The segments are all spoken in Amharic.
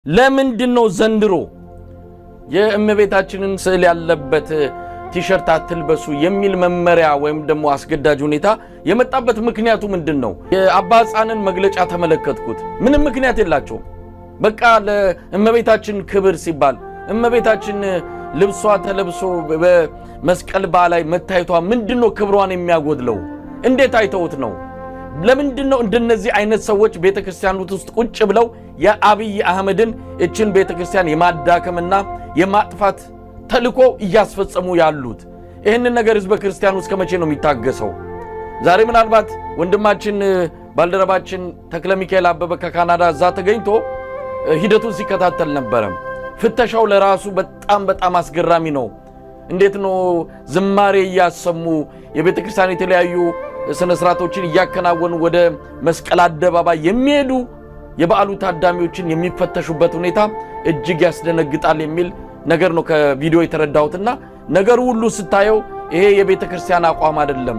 ለምንድነው ዘንድሮ የእመቤታችንን ስዕል ያለበት ቲሸርት አትልበሱ የሚል መመሪያ ወይም ደግሞ አስገዳጅ ሁኔታ የመጣበት ምክንያቱ ምንድነው? የአባጻንን መግለጫ ተመለከትኩት። ምንም ምክንያት የላቸውም። በቃ ለእመቤታችን ክብር ሲባል እመቤታችን ልብሷ ተለብሶ በመስቀል በዓል መታየቷ ምንድነው ክብሯን የሚያጎድለው? እንዴት አይተውት ነው? ለምንድነው እንደነዚህ አይነት ሰዎች ቤተክርስቲያኑት ውስጥ ቁጭ ብለው የአብይ አህመድን እችን ቤተክርስቲያን የማዳከምና የማጥፋት ተልኮ እያስፈጸሙ ያሉት? ይሄንን ነገር ህዝበ ክርስቲያኑ እስከ መቼ ነው የሚታገሰው? ዛሬ ምናልባት ወንድማችን ባልደረባችን ተክለ ሚካኤል አበበ ከካናዳ እዛ ተገኝቶ ሂደቱን ሲከታተል ነበር። ፍተሻው ለራሱ በጣም አስገራሚ ነው። እንዴት ነው ዝማሬ ያሰሙ የቤተክርስቲያን የተለያዩ ስነ ስርዓቶችን ያከናወኑ ወደ መስቀል አደባባይ የሚሄዱ የበዓሉ ታዳሚዎችን የሚፈተሹበት ሁኔታ እጅግ ያስደነግጣል የሚል ነገር ነው ከቪዲዮ የተረዳሁትና ነገሩ ሁሉ ስታየው ይሄ የቤተክርስቲያን አቋም አይደለም።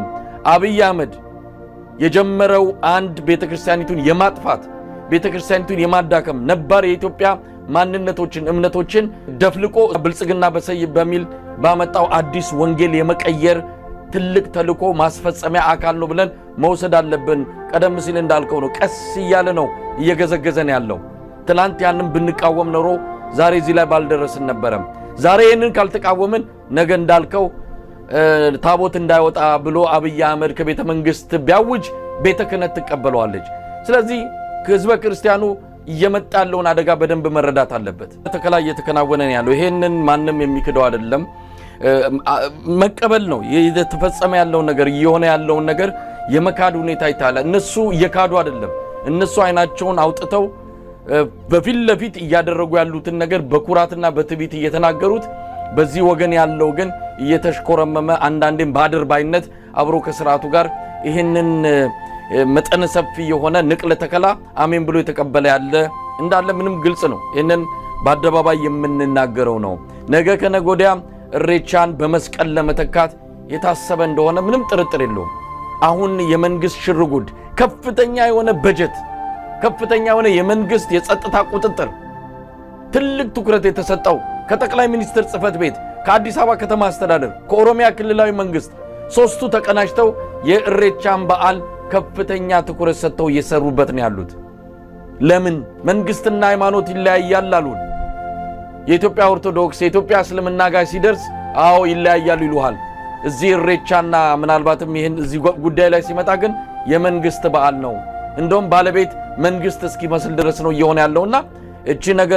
አብይ አህመድ የጀመረው አንድ ቤተክርስቲያኒቱን የማጥፋት ቤተክርስቲያኒቱን የማዳከም ነባር የኢትዮጵያ ማንነቶችን እምነቶችን ደፍልቆ ብልጽግና በሰይ በሚል ባመጣው አዲስ ወንጌል የመቀየር ትልቅ ተልኮ ማስፈጸሚያ አካል ነው ብለን መውሰድ አለብን። ቀደም ሲል እንዳልከው ነው ቀስ እያለ ነው እየገዘገዘን ያለው። ትላንት ያንን ብንቃወም ኖሮ ዛሬ እዚህ ላይ ባልደረስን ነበር። ዛሬ ይሄንን ካልተቃወምን ነገ እንዳልከው ታቦት እንዳይወጣ ብሎ አብይ አህመድ ከቤተ መንግስት ቢያውጅ ቤተ ክህነት ትቀበለዋለች። ስለዚህ ህዝበ ክርስቲያኑ እየመጣለውን አደጋ በደንብ መረዳት አለበት። ተከላይ እየተከናወነ ያለው ይሄንን ማንም የሚክደው አይደለም። መቀበል ነው። የተፈጸመ ያለው ነገር እየሆነ ያለው ነገር የመካድ ሁኔታ ይታያል። እነሱ እየካዱ አይደለም። እነሱ አይናቸውን አውጥተው በፊት ለፊት እያደረጉ ያሉትን ነገር በኩራትና በትዕቢት እየተናገሩት፣ በዚህ ወገን ያለው ግን እየተሽኮረመመ አንዳንዴም ባድር ባይነት አብሮ ከስርዓቱ ጋር ይሄንን መጠነ ሰፊ የሆነ ንቅለ ተከላ አሜን ብሎ የተቀበለ ያለ እንዳለ ምንም ግልጽ ነው። ይሄንን በአደባባይ የምንናገረው ነው። ነገ ከነገ ወዲያ እሬቻን በመስቀል ለመተካት የታሰበ እንደሆነ ምንም ጥርጥር የለውም። አሁን የመንግስት ሽርጉድ ከፍተኛ የሆነ በጀት ከፍተኛ የሆነ የመንግስት የጸጥታ ቁጥጥር ትልቅ ትኩረት የተሰጠው ከጠቅላይ ሚኒስትር ጽፈት ቤት ከአዲስ አበባ ከተማ አስተዳደር ከኦሮሚያ ክልላዊ መንግስት ሶስቱ ተቀናጅተው የእሬቻን በዓል ከፍተኛ ትኩረት ሰጥተው እየሰሩበት ነው ያሉት። ለምን መንግስትና ሃይማኖት ይለያያል አሉን? የኢትዮጵያ ኦርቶዶክስ የኢትዮጵያ እስልምና ጋር ሲደርስ አዎ ይለያያሉ ይሉሃል። እዚህ እሬቻና ምናልባትም ይሄን እዚህ ጉዳይ ላይ ሲመጣ ግን የመንግስት በዓል ነው። እንደውም ባለቤት መንግስት እስኪመስል ድረስ ነው እየሆነ ያለውና እቺ ነገር